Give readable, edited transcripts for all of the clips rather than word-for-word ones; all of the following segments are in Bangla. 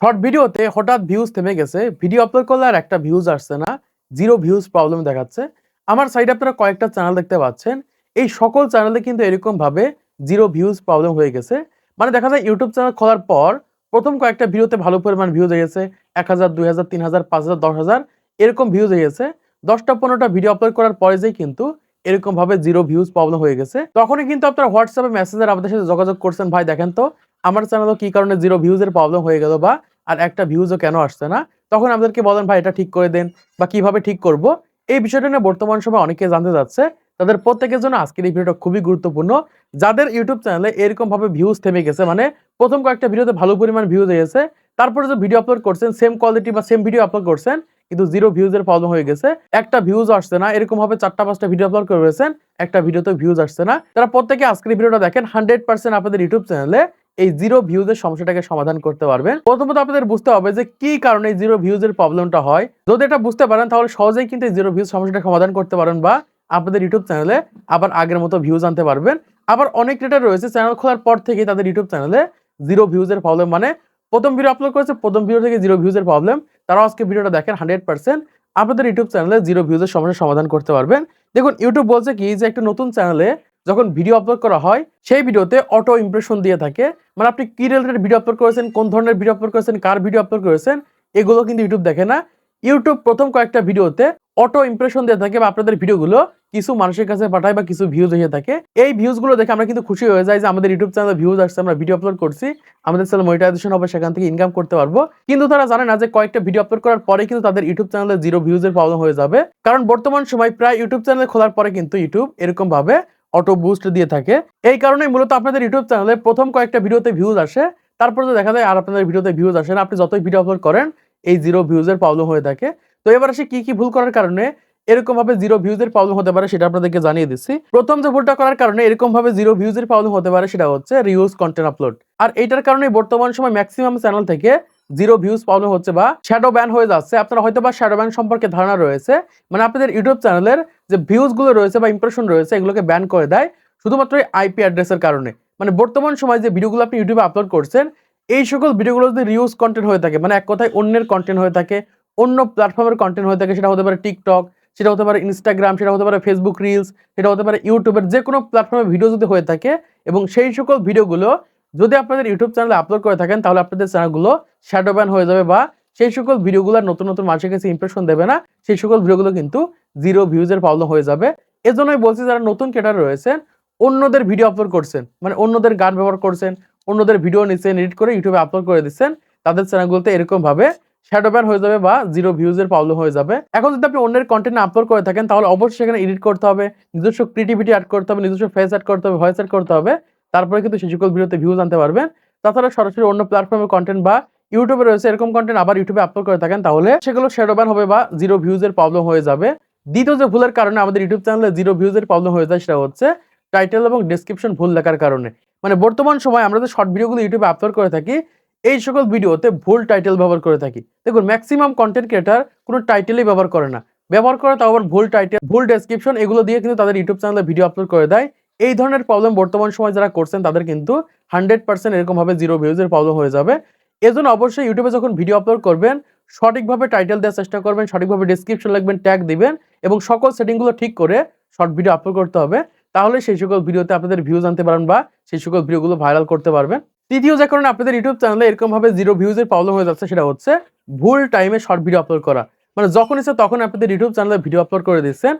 শর্ট ভিডিওতে হঠাৎ ভিউজ থেমে গেছে, ভিডিও আপলোড করলে আর একটা ভিউজ আসছে না, জিরো ভিউজ প্রবলেম দেখাচ্ছে। আমার সাইডে আপনারা কয়েকটা চ্যানেল দেখতে পাচ্ছেন, এই সকল চ্যানেলে কিন্তু এরকম ভাবে জিরো ভিউজ প্রবলেম হয়ে গেছে। মানে দেখা যায় ইউটিউব চ্যানেল খোলার পর প্রথম কয়েকটা ভিডিওতে ভালো পরিমাণ ভিউজ হয়ে গেছে, 1000, 2000, 3000, 5000, 10,000 এরকম ভিউজ হয়ে গেছে। 10টা 15টা ভিডিও আপলোড করার পরে যেই কিন্তু এরকম ভাবে জিরো ভিউজ প্রবলেম হয়ে গেছে। তখনই কিন্তু আপনারা হোয়াটসঅ্যাপে মেসেঞ্জারে আমাদের সাথে যোগাযোগ করছেন, ভাই দেখেন তো আমার চ্যানেলে কি কারণে জিরো ভিউজের প্রবলেম হয়ে গেল, বা আর একটা ভিউজও কেন আসছে না। তখন আমাদেরকে বলেন ভাই এটা ঠিক করে দেন, বা কিভাবে ঠিক করব। এই বিষয়টা নিয়ে বর্তমান সময় অনেকে জানতে যাচ্ছে, তাদের প্রত্যেকের জন্য আজকের এই ভিডিওটা খুবই গুরুত্বপূর্ণ। যাদের ইউটিউব চ্যানেলে এরকম ভাবে ভিউজ থেমে গেছে, মানে প্রথম কয়েকটা ভিডিওতে ভালো পরিমাণ ভিউজ হয়েছে, তারপরে যে ভিডিও আপলোড করছেন সেম কোয়ালিটি বা সেম ভিডিও আপলোড করছেন, কিন্তু জিরো ভিউজের প্রবলেম হয়ে গেছে, একটা ভিউজ আসছে না, এরকম ভাবে 4টা 5টা ভিডিও আপলোড করেছেন, একটা ভিডিওতে ভিউজ আসছে না। তারা প্রত্যেকে আজকের ভিডিওটা দেখেন, 100% আপনাদের ইউটিউব চ্যানেলে এই জিরো ভিউজের সমস্যাটাকে সমাধান করতে পারবেন। প্রথমত আপনাদের বুঝতে হবে যে কি কারণে জিরো ভিউজের প্রবলেমটা হয়। যদি এটা বুঝতে পারেন তাহলে সহজেই কিন্তু এই জিরো ভিউজ সমস্যাটা সমাধান করতে পারেন, বা আপনাদের ইউটিউব চ্যানেলে আবার আগের মতো ভিউজ আনতে পারবেন। আবার অনেক ক্রিয়েটর রয়েছে চ্যানেল খোলার পর থেকে তাদের ইউটিউব চ্যানেলে জিরো ভিউজের প্রবলেম, মানে প্রথম ভিডিও আপলোড করেছে, প্রথম ভিডিও থেকে জিরো ভিউজের প্রবলেম। তারাও আজকে ভিডিওটা দেখেন, 100% আপনাদের ইউটিউব চ্যানেলে জিরো ভিউজের সমস্যার সমাধান করতে পারবেন। দেখুন ইউটিউব বলছে কি যে একটা নতুন চ্যানেলে যখন ভিডিও আপলোড করা হয় সেই ভিডিওতে অটো ইমপ্রেশন দিয়ে থাকে। মানে আপনি কি রিলেটেড ভিডিও আপলোড করেছেন, কোন ধরনের ভিডিও আপলোড করেছেন, কার ভিডিও আপলোড করেছেন, এগুলো কিন্তু ইউটিউব দেখে না। ইউটিউব প্রথম কয়েকটা ভিডিওতে অটো ইমপ্রেশন দিয়ে থাকে, বা আপনাদের ভিডিওগুলো কিছু মানুষের কাছে পাঠায় বা কিছু ভিউজ হয়ে থাকে। এই ভিউজগুলো দেখে আমরা কিন্তু খুশি হয়ে যাই যে আমাদের ইউটিউব চ্যানেলে ভিউজ আসছে, আমরা ভিডিও আপলোড করছি, আমাদের চ্যানেল মনিটাইজেশন হবে, সেখান থেকে ইনকাম করতে পারবো। কিন্তু তারা জানে না যে কয়েকটা ভিডিও আপলোড করার পরে কিন্তু তাদের ইউটিউব চ্যানেলে জিরো ভিউজের প্রবলেম হয়ে যাবে। কারণ বর্তমান সময় প্রায় ইউটিউব চ্যানেল খোলার পরে কিন্তু ইউটিউব এরকম ভাবে অটো বুস্ট দিয়ে থাকে। এই কারণেই মূলত আপনাদের ইউটিউব চ্যানেলে প্রথম কয়েকটা ভিডিওতে ভিউজ আসে, তারপরে তো দেখা যায় আর আপনাদের ভিডিওতে ভিউজ আসে না। আপনি যতই ভিডিও আপলোড করেন এই জিরো ভিউজের প্রবলেম হয়ে থাকে। তো এবার আসে কি কি ভুল করার কারণে এরকম ভাবে জিরো ভিউজের প্রবলেম হতে পারে সেটা আপনাদেরকে জানিয়ে দিচ্ছি। প্রথম যে ভুলটা করার কারণে এরকম ভাবে জিরো ভিউজের প্রবলেম হতে পারে সেটা হচ্ছে রিউজ কন্টেন্ট আপলোড। আর এইটার কারণে বর্তমান সময় ম্যাক্সিমাম চ্যানেল থেকে জিরো ভিউজ প্রবলেম হচ্ছে বা শ্যাডো ব্যান হয়ে যাচ্ছে। আপনারা হয়তো বা শ্যাডো ব্যান সম্পর্কে ধারণা রয়েছে, মানে আপনাদের ইউটিউব চ্যানেলের যে ভিউজ গুলো রয়েছে বা ইমপ্রেশন রয়েছে এগুলোকে ব্যান করে দেয় শুধুমাত্র আইপি অ্যাড্রেসের কারণে। মানে বর্তমান সময় যে ভিডিওগুলো আপনি ইউটিউবে আপলোড করছেন এই সকল ভিডিওগুলো যদি রিউজ কন্টেন্ট হয়ে থাকে, মানে এক কথায় অন্যের কন্টেন্ট হয়ে থাকে, অন্য প্ল্যাটফর্মের কন্টেন্ট হয়ে থাকে, সেটা হতে পারে টিকটক, সেটা হতে পারে ইনস্টাগ্রাম, সেটা হতে পারে ফেসবুক রিলস, সেটা হতে পারে ইউটিউবের যে কোনো প্ল্যাটফর্মে ভিডিও যদি হয়ে থাকে, এবং সেই সকল ভিডিওগুলো যদি আপনাদের ইউটিউব চ্যানেলে আপলোড করে থাকেন তাহলে আপনাদের চ্যানেলগুলো শ্যাডো ব্যান হয়ে যাবে, বা সেই সকল ভিডিওগুলো নতুন নতুন মানুষের কাছে ইমপ্রেশন দেবে না, সেই সকল ভিডিওগুলো কিন্তু জিরো ভিউজের প্রবলেম হয়ে যাবে। এজন্যই বলছি যারা নতুন ক্রিয়েটর রয়েছেন, অন্যদের ভিডিও আপলোড করছেন, মানে অন্যদের গান ব্যবহার করছেন, অন্যদের ভিডিও নিচ্ছেন, এডিট করে ইউটিউবে আপলোড করে দিচ্ছেন, তাদের চ্যানেলগুলোতে এরকম ভাবে শ্যাডো ব্যান হয়ে যাবে বা জিরো ভিউজের প্রবলেম হয়ে যাবে। এখন যদি আপনি অন্যের কন্টেন্ট আপলোড করে থাকেন তাহলে অবশ্যই সেখানে এডিট করতে হবে, নিজস্ব ক্রিয়েটিভিটি অ্যাড করতে হবে, নিজস্ব ফেস অ্যাড করতে হবে, ভয়েস অ্যাড করতে হবে, তারপরে কিন্তু সেই সকল ভিডিওতে ভিউজ আনতে পারবেন। তাছাড়া সরাসরি অন্য প্ল্যাটফর্মের কন্টেন্ট বা ইউটিউবে রয়েছে এরকম কন্টেন্ট আবার ইউটিউবে আপলোড করে থাকেন তাহলে সেগুলো শ্যাডো ব্যান হবে বা জিরো ভিউজের প্রবলেম হয়ে যাবে। দ্বিতীয় যে ভুলের কারণে আমাদের ইউটিউব চ্যানেলে জিরো ভিউজের প্রবলেম হয়ে যায় সেটা হচ্ছে টাইটেল এবং ডেসক্রিপশন ভুল লেখার কারণে। মানে বর্তমান সময় আমরা যে শর্ট ভিডিওগুলো ইউটিউবে আপলোড করে থাকি এই সকল ভিডিওতে ভুল টাইটেল ব্যবহার করে থাকি। দেখুন ম্যাক্সিমাম কন্টেন্ট ক্রিয়েটর কোনো টাইটেলই ব্যবহার করে না, ব্যবহার করে তাও আবার ভুল টাইটেল, ভুল ডেসক্রিপশন, এগুলো দিয়ে কিন্তু তাদের ইউটিউব চ্যানেলে ভিডিও আপলোড করে দেয়। এই ধরনের প্রবলেম বর্তমান সময় যারা করছেন তাদের কিন্তু 100% এরকম ভাবে জিরো ভিউজের প্রবলেম হয়ে যাবে। এজন্য অবশ্যই ইউটিউবে যখন ভিডিও আপলোড করবেন সঠিকভাবে টাইটেল দেওয়ার চেষ্টা করবেন, সঠিকভাবে ডেসক্রিপশন লিখবেন, ট্যাগ দিবেন, এবং সকল সেটিংগুলো ঠিক করে শর্ট ভিডিও আপলোড করতে হবে। তাহলে সেই সকল ভিডিওতে আপনাদের ভিউজ আনতে পারবেন বা সেই সকল ভিডিওগুলো ভাইরাল করতে পারবেন। তৃতীয় যে কারণে আপনাদের ইউটিউব চ্যানেলে এরকম ভাবে জিরো ভিউজের প্রবলেম হয়ে যাচ্ছে সেটা হচ্ছে ভুল টাইমে শর্ট ভিডিও আপলোড করা। মানে যখন ইচ্ছা তখন আপনাদের ইউটিউব চ্যানেলে ভিডিও আপলোড করে দিচ্ছেন।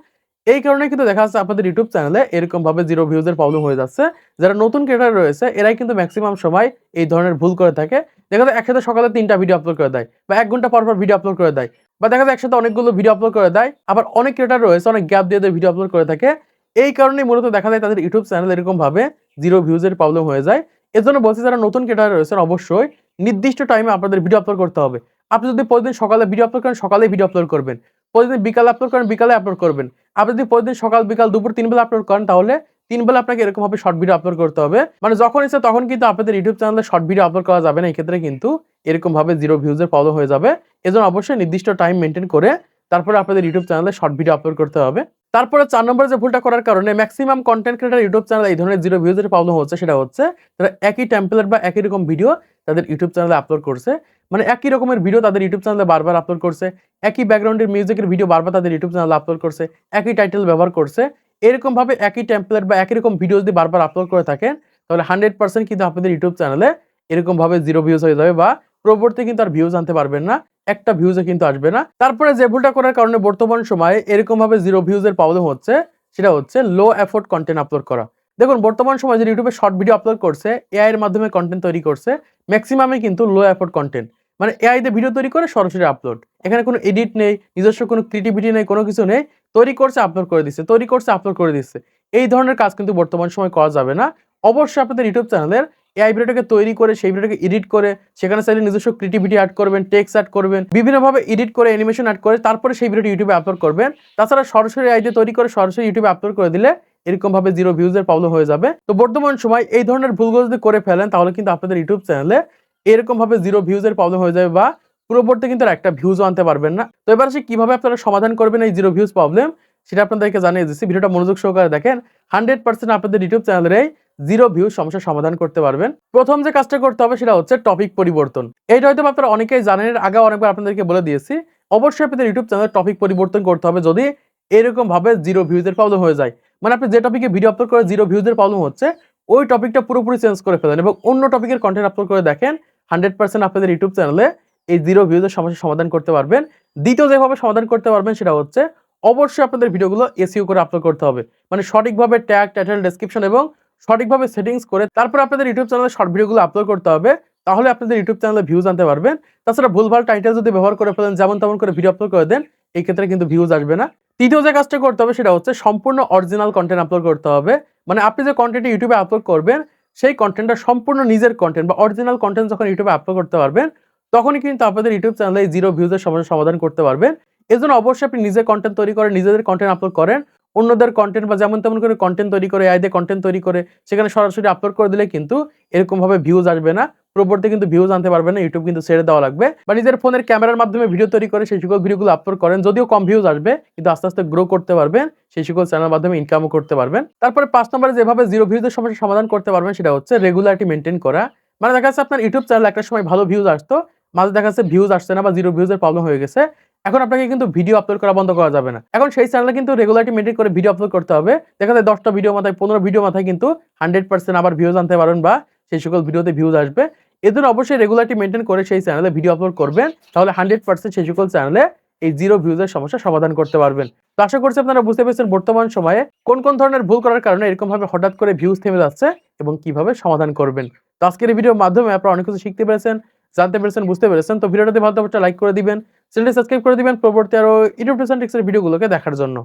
এই কারণে কিন্তু দেখা যাচ্ছে আপনাদের ইউটিউব চ্যানেলে এরকম ভাবে জিরো ভিউজের প্রবলেম হয়ে যাচ্ছে। যারা নতুন ক্রিয়েটর রয়েছে এরাই কিন্তু ম্যাক্সিমাম সময় এই ধরনের ভুল করে থাকে। দেখা যায় একসাথে সকালে 3টা ভিডিও আপলোড করে দেয়, বা 1 ঘন্টা পর পর ভিডিও আপলোড করে দেয়, বা দেখা যায় একসাথে অনেকগুলো ভিডিও আপলোড করে দেয়। আবার অনেক ক্রিয়েটর রয়েছে অনেক গ্যাপ দিয়ে ভিডিও আপলোড করে থাকে। এই কারণেই মূলত দেখা যায় তাদের ইউটিউব চ্যানেল এরকম ভাবে জিরো ভিউজের প্রবলেম হয়ে যায়। এজন্য বলছি যারা নতুন ক্রিয়েটর রয়েছেন অবশ্যই নির্দিষ্ট টাইমে আপনাদের ভিডিও আপলোড করতে হবে। আপনি যদি প্রতিদিন সকালে ভিডিও আপলোড করেন সকালে ভিডিও আপলোড করবেন, প্রতিদিন বিকালে আপলোড করেন বিকালে আপলোড করবেন। আপনি যদি প্রতিদিন সকাল বিকাল দুপুর 3 বেলা আপলোড করেন তাহলে 3 বেলা আপনাকে এরকম ভাবে শর্ট ভিডিও আপলোড করতে হবে। মানে যখন ইচ্ছা তখন কিন্তু আপনাদের ইউটিউব চ্যানেলে শর্ট ভিডিও আপলোড করা যাবে না, এই ক্ষেত্রে কিন্তু এরকম ভাবে জিরো ভিউজের প্রবলেম হয়ে যাবে। এজন্য অবশ্যই নির্দিষ্ট টাইম মেইনটেইন করে তারপরে আপনাদের ইউটিউব চ্যানেলে শর্ট ভিডিও আপলোড করতে হবে। তারপরে 4 নম্বরে যে ভুলটা করার কারণে ম্যাক্সিমাম কন্টেন্ট ক্রিয়েটর ইউটিউব চ্যানেলে এই ধরনের জিরো ভিউজের প্রবলেম হচ্ছে সেটা হচ্ছে তারা একই টেমপ্লেট বা একই রকম ভিডিও তাদের ইউটিউব চ্যানেলে আপলোড করছে। মানে একই রকমের ভিডিও তাদের ইউটিউব চ্যানেলে বারবার আপলোড করছে, একই ব্যাকগ্রাউন্ডের মিউজিকের ভিডিও বারবার তাদের ইউটিউব চ্যানেলে আপলোড করছে, একই টাইটেল ব্যবহার করছে। এরকমভাবে একই টেমপ্লেট বা একই রকম ভিডিও যদি বারবার আপলোড করে থাকেন, তাহলে 100% কিন্তু আপনাদের ইউটিউব চ্যানেলে এরকমভাবে 0 ভিউজ হয়ে যাবে বা পরবর্তীতে কিন্তু আর ভিউজ আনতে পারবেন না। একটা ভিউজও কিন্তু আসবে না। তারপরে যে ভুলটা করার কারণে বর্তমান সময়ে এরকমভাবে 0 ভিউজের প্রবলেম হচ্ছে, সেটা হচ্ছে লো এফোর্ট কনটেন্ট আপলোড করা। দেখুন বর্তমান সময়ে যে ইউটিউবে শর্ট ভিডিও আপলোড করছে, এআই এর মাধ্যমে কনটেন্ট তৈরি করছে, ম্যাক্সিমামই কিন্তু লো এফোর্ট কনটেন্ট। মানে এআই দিয়ে ভিডিও তৈরি করে সরাসরি আপলোড। এখানে কোনো এডিট নেই, নিজস্ব কোনো ক্রিয়েটিভিটি নেই, কোনো কিছু নেই। তৈরি করছে আপলোড করে দিচ্ছে, তৈরি করছে আপলোড করে দিচ্ছে। এই ধরনের কাজ কিন্তু বর্তমান সময়ে করা যাবে না। অবশ্যই আপনাদের ইউটিউব চ্যানেলের এআই ভিডিওটাকে তৈরি করে সেই ভিডিওটাকে এডিট করে সেখানে চাইলে নিজস্ব ক্রিয়েটিভিটি অ্যাড করবেন, টেক্সট অ্যাড করবেন, বিভিন্নভাবে এডিট করে অ্যানিমেশন অ্যাড করে তারপরে সেই ভিডিওটি ইউটিউবে আপলোড করবেন। তাছাড়া সরাসরি এআই দিয়ে তৈরি করে সরাসরি ইউটিউবে আপলোড করে দিলে এরকমভাবে 0 ভিউজের প্রবলেম হয়ে যাবে। তো বর্তমান সময় এই ধরনের ভুলগুলো যদি করে ফেলেন তাহলে কিন্তু আপনাদের ইউটিউব চ্যানেলে এরকমভাবে 0 ভিউজের প্রবলেম হয়ে যাবে বা পূর্ববর্তী কিন্তু আর একটা ভিউজও আনতে পারবেন না। তো এবার আসি কিভাবে আপনারা সমাধান করবেন এই 0 ভিউজ প্রবলেম, সেটা আপনাদেরকে জানিয়ে দিচ্ছি। ভিডিওটা মনোযোগ সহকারে দেখেন। 100% আপনাদের ইউটিউব চ্যানেলের এই 0 ভিউজ সমস্যার সমাধান করতে পারবেন। প্রথম যে কাজটা করতে হবে সেটা হচ্ছে টপিক পরিবর্তন। এইটা হয়তো আপনারা অনেকেই জানেন, এর আগে অনেকবার আপনাদেরকে বলে দিয়েছি। অবশ্যই আপনাদের ইউটিউব চ্যানেলের টপিক পরিবর্তন করতে হবে যদি এরকমভাবে 0 ভিউজের প্রবলেম হয়ে যায়। মানে আপনি যে টপিকে ভিডিও আপলোড করে 0 ভিউজের প্রবলেম হচ্ছে, ওই টপিকটা পুরোপুরি চেঞ্জ করে ফেলেন এবং অন্য টপিকের কনটেন্ট আপলোড করে দেখেন। 100% আপনাদের ইউটিউব চ্যানেলে এই 0 ভিউজের সমস্যার সমাধান করতে পারবেন। দ্বিতীয় যেভাবে সমাধান করতে পারবেন সেটা হচ্ছে অবশ্যই আপনাদের ভিডিওগুলো এসইও করে আপলোড করতে হবে। মানে সঠিকভাবে ট্যাগ, টাইটেল, ডেসক্রিপশন এবং সঠিকভাবে সেটিংস করে তারপর আপনাদের ইউটিউব চ্যানেলে শর্ট ভিডিওগুলো আপলোড করতে হবে। তাহলে আপনাদের ইউটিউব চ্যানেলে ভিউজ আনতে পারবেন। তাছাড়া ভুলভাল টাইটেল যদি ব্যবহার করে ফেলেন, যেমন তেমন করে ভিডিও আপলোড করে দেন, এই ক্ষেত্রে কিন্তু ভিউজ আসবে না। তৃতীয় যে কাজটা করতে হবে সেটা হচ্ছে সম্পূর্ণ অরিজিনাল কনটেন্ট আপলোড করতে হবে। মানে আপনি যে কনটেন্টটি ইউটিউবে আপলোড করবেন, সেই কনটেন্টটা সম্পূর্ণ নিজের কনটেন্ট বা অরিজিনাল কনটেন্ট যখন ইউটিউবে আপলোড করতে পারবেন, তখনই কিন্তু আপনাদের ইউটিউব চ্যানেলে এই 0 ভিউজের সমস্যার সমাধান করতে পারবেন। এজন্য অবশ্যই আপনি নিজে কনটেন্ট তৈরি করেন, নিজেদের কনটেন্ট আপলোড করেন। অন্যদের কনটেন্ট বা যেমন তেমন করে কনটেন্ট তৈরি করে, এআই দিয়ে কনটেন্ট তৈরি করে সেখানে সরাসরি আপলোড করে দিলে কিন্তু এরকমভাবে ভিউজ আসবে না। পরবর্তী কিন্তু ভিউজ আনতে পারবে না, ইউটিউব কিন্তু ছেড়ে দেওয়া লাগবে। বা নিজের ফোনের ক্যামেরার মাধ্যমে ভিডিও তৈরি করে সেই সকল ভিডিওগুলো আপলোড করেন। যদিও কম ভিউজ আসবে কিন্তু আস্তে আস্তে গ্রো করতে পারবেন, সেই সকল চ্যানেলের মাধ্যমে ইনকামও করতে পারবেন। তারপরে 5 নম্বরে যেভাবে 0 ভিউজের সমস্যার সমাধান করতে পারবেন সেটা হচ্ছে রেগুলারিটি মেইনটেইন করা। মানে দেখা যাচ্ছে আপনার ইউটিউব চ্যানেলে একটা সময় ভালো ভিউজ আসতো, মাঝে দেখা যাচ্ছে ভিউজ আসছে না বা 0 ভিউজের প্রবলেম হয়ে গেছে। এখন আপনাকে কিন্তু ভিডিও আপলোড করা বন্ধ করা যাবে না। এখন সেই চ্যানেলে কিন্তু রেগুলারিটি মেইনটেইন করে ভিডিও আপলোড করতে হবে। দেখা যায় 10টা ভিডিও মাথায় 15 ভিডিও মাথায় কিন্তু 100% আবার ভিউজ আনতে পারবেন বা সেই সকল ভিডিওতে ভিউজ আসবে। এজন্য অবশ্যই রেগুলারিটি মেইনটেইন করে সেই চ্যানেলে ভিডিও আপলোড করবেন। তাহলে 100% সেই সকল চ্যানেলে এই 0 ভিউজের সমস্যা সমাধান করতে পারবেন। তো আশা করছি আপনারা বুঝতে পেরেছেন বর্তমান সময়ে কোন কোন ধরনের ভুল করার কারণে এরকমভাবে হঠাৎ করে ভিউজ থেমে যাচ্ছে এবং কিভাবে সমাধান করবেন। তো আজকের এই ভিডিওর মাধ্যমে আপনারা অনেক কিছু শিখতে পেরেছেন, জানতে পেরেছেন, বুঝতে পেরেছেন। তো ভিডিওটাতে ভালো লাগলে একটা লাইক করে দিবেন, চ্যানেলটি সাবস্ক্রাইব করে দিবেন পরবর্তী আরো ইউটিউব টিপস এন্ড ট্রিক্স এর ভিডিওগুলোকে দেখার জন্য।